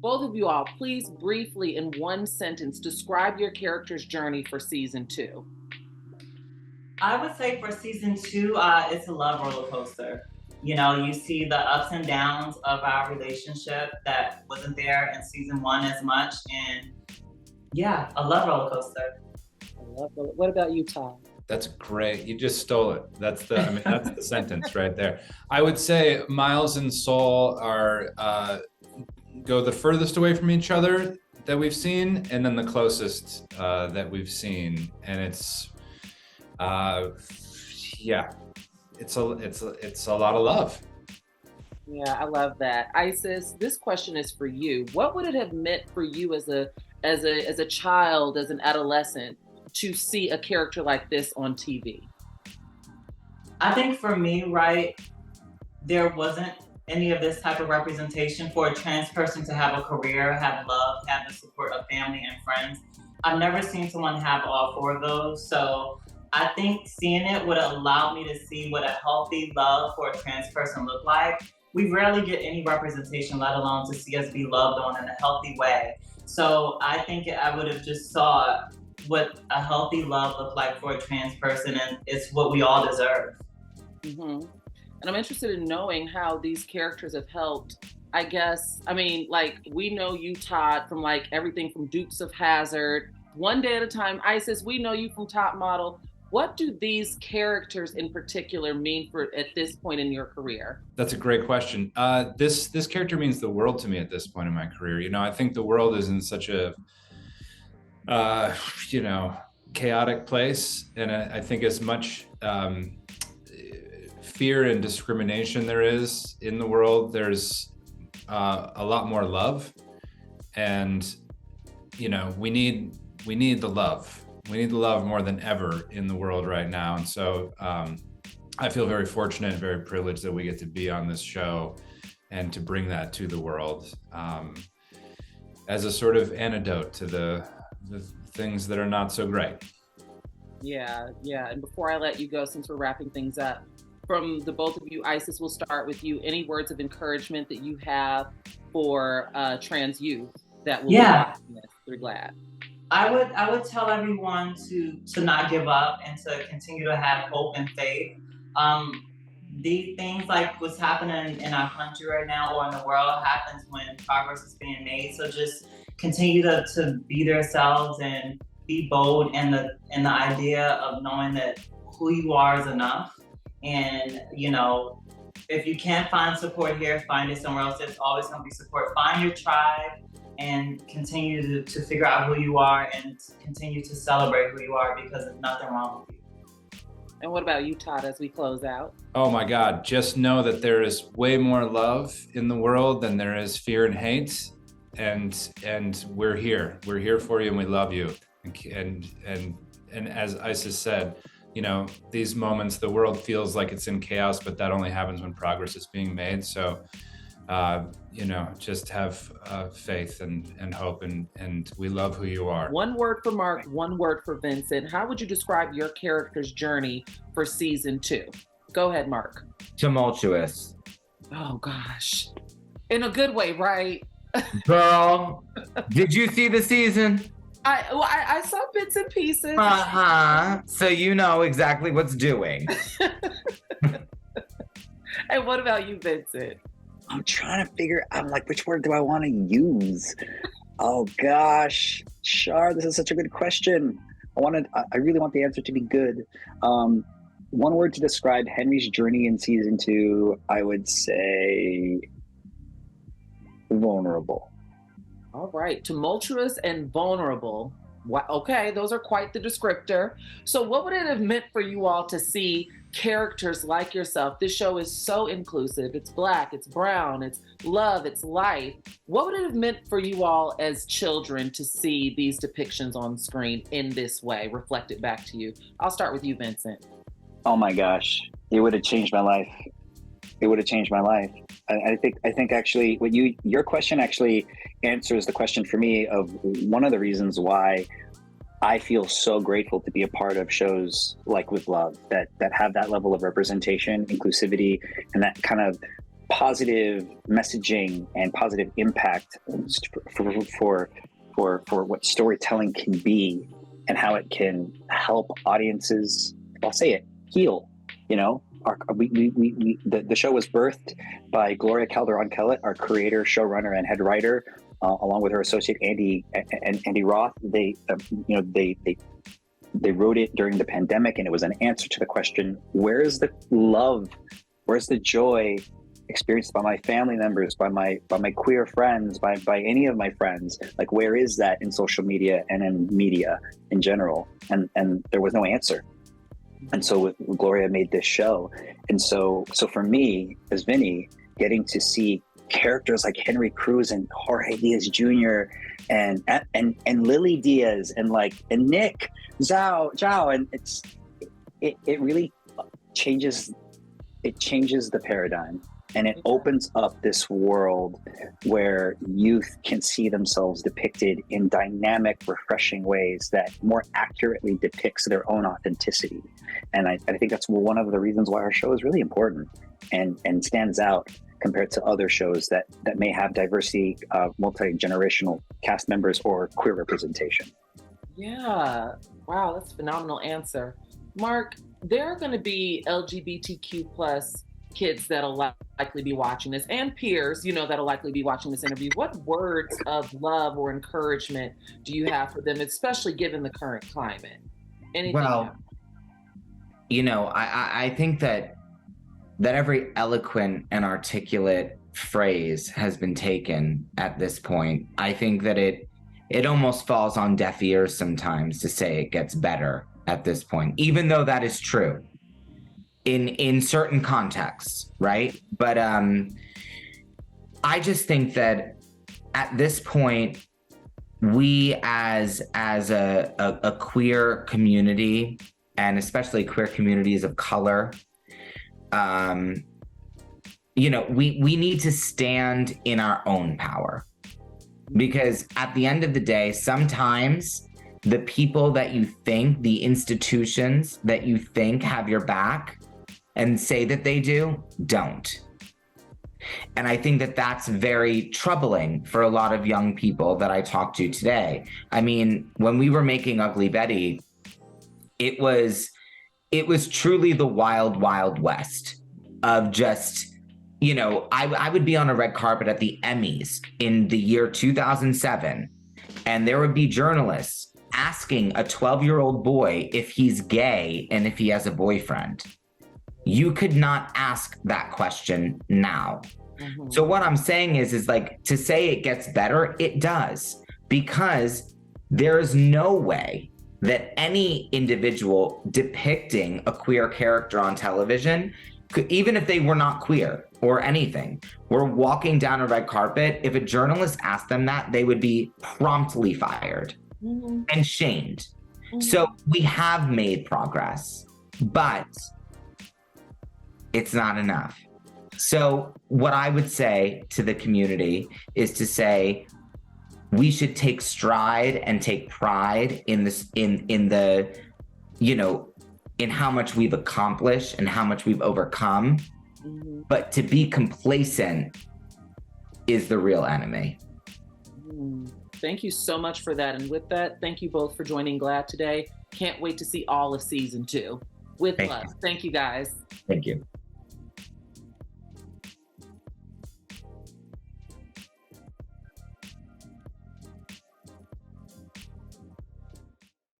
Both of you all, please briefly, in one sentence, describe your character's journey for season 2. I would say for season 2, it's a love roller coaster. You know, you see the ups and downs of our relationship that wasn't there in season 1 as much. And yeah, a love roller coaster. What about you, Todd? That's great. You just stole it. That's the sentence right there. I would say Miles and Soul are go the furthest away from each other that we've seen, and then the closest that we've seen. And it's it's a lot of love. Yeah, I love that. Isis, this question is for you. What would it have meant for you as a child, as an adolescent, to see a character like this on TV? I think for me, right, there wasn't any of this type of representation for a trans person to have a career, have love, have the support of family and friends. I've never seen someone have all 4 of those. So I think seeing it would allow me to see what a healthy love for a trans person looked like. We rarely get any representation, let alone to see us be loved on in a healthy way. So I think I would have just saw what a healthy love looked like for a trans person, and it's what we all deserve. Mm-hmm. And I'm interested in knowing how these characters have helped. I guess, I mean, like, we know you, Todd, from like everything from Dukes of Hazzard, One Day at a Time. Isis, we know you from Top Model. What do these characters in particular mean for at this point in your career? That's a great question. This character means the world to me at this point in my career. You know, I think the world is in such a chaotic place, and I think as much fear and discrimination there is in the world, there's a lot more love, and you know, we need the love. We need the love more than ever in the world right now. And so I feel very fortunate and very privileged that we get to be on this show and to bring that to the world as a sort of antidote to the things that are not so great. Yeah. And before I let you go, since we're wrapping things up, from the both of you, Isis, we'll start with you. Any words of encouragement that you have for trans youth that will be watching this through GLAAD? I would tell everyone to not give up and to continue to have hope and faith. These things like what's happening in our country right now or in the world happens when progress is being made. So just continue to be themselves and be bold in the idea of knowing that who you are is enough. And you know, if you can't find support here, find it somewhere else. There's always going to be support. Find your tribe and continue to figure out who you are and continue to celebrate who you are, because there's nothing wrong with you. And what about you, Todd, as we close out? Oh my God, just know that there is way more love in the world than there is fear and hate. And we're here. We're here for you, and we love you. And as Isis said, you know, these moments, the world feels like it's in chaos, but that only happens when progress is being made. So you know, just have faith and hope, and we love who you are. One word for Mark, one word for Vincent. How would you describe your character's journey for season 2? Go ahead, Mark. Tumultuous. Oh gosh. In a good way, right? Girl, did you see the season? I saw bits and pieces. So you know exactly what's doing. And what about you, Vincent? I'm trying to figure out, like, which word do I want to use? Oh gosh, Shar, this is such a good question. I really want the answer to be good. One word to describe Henry's journey in season 2, I would say vulnerable. All right, tumultuous and vulnerable. Okay, those are quite the descriptor. So what would it have meant for you all to see characters like yourself? This show is so inclusive. It's Black, it's brown, it's love, it's life. What would it have meant for you all as children to see these depictions on screen in this way, reflected back to you? I'll start with you, Vincent. Oh my gosh, it would have changed my life. It would have changed my life. I think actually your question actually answers the question for me of one of the reasons why I feel so grateful to be a part of shows like With Love that have that level of representation, inclusivity, and that kind of positive messaging and positive impact for what storytelling can be and how it can help audiences, I'll say it, heal. You know, the show was birthed by Gloria Calderon Kellett, our creator, showrunner, and head writer, along with her associate Andy Roth. They wrote it during the pandemic, and it was an answer to the question: where is the love? Where's the joy experienced by my family members, by my queer friends, by any of my friends? Like, where is that in social media and in media in general? And there was no answer. And so Gloria made this show. And so for me, as Vinny, getting to see characters like Henry Cruz and Jorge Diaz Jr. and Lily Diaz and Nick Zhao, and it really changes the paradigm. And it opens up this world where youth can see themselves depicted in dynamic, refreshing ways that more accurately depicts their own authenticity. And I think that's one of the reasons why our show is really important and stands out compared to other shows that may have diversity, multi-generational cast members or queer representation. Yeah. Wow, that's a phenomenal answer. Mark, there are going to be LGBTQ plus kids that'll likely be watching this, and peers, that'll likely be watching this interview. What words of love or encouragement do you have for them, especially given the current climate? Anything? Well, I think that every eloquent and articulate phrase has been taken at this point. I think that it almost falls on deaf ears sometimes to say it gets better at this point, even though that is true in certain contexts, right? But I just think that at this point, we as a queer community, and especially queer communities of color, we need to stand in our own power. Because at the end of the day, sometimes the people that you think, the institutions that you think have your back and say that they do, don't. And I think that that's very troubling for a lot of young people that I talked to today. I mean, when we were making Ugly Betty, it was truly the wild, wild west of just, I would be on a red carpet at the Emmys in the year 2007, and there would be journalists asking a 12-year-old boy if he's gay and if he has a boyfriend. You could not ask that question now. Mm-hmm. So what I'm saying is to say it gets better, it does, because there is no way that any individual depicting a queer character on television could, even if they were not queer or anything, were walking down a red carpet, if a journalist asked them that, they would be promptly fired and shamed. So we have made progress, but it's not enough. So what I would say to the community is to say, we should take stride and take pride in this, in how much we've accomplished and how much we've overcome. But to be complacent is the real enemy. Thank you so much for that. And with that, thank you both for joining GLAAD today. Can't wait to see all of season 2. With love. Thank you, guys. Thank you.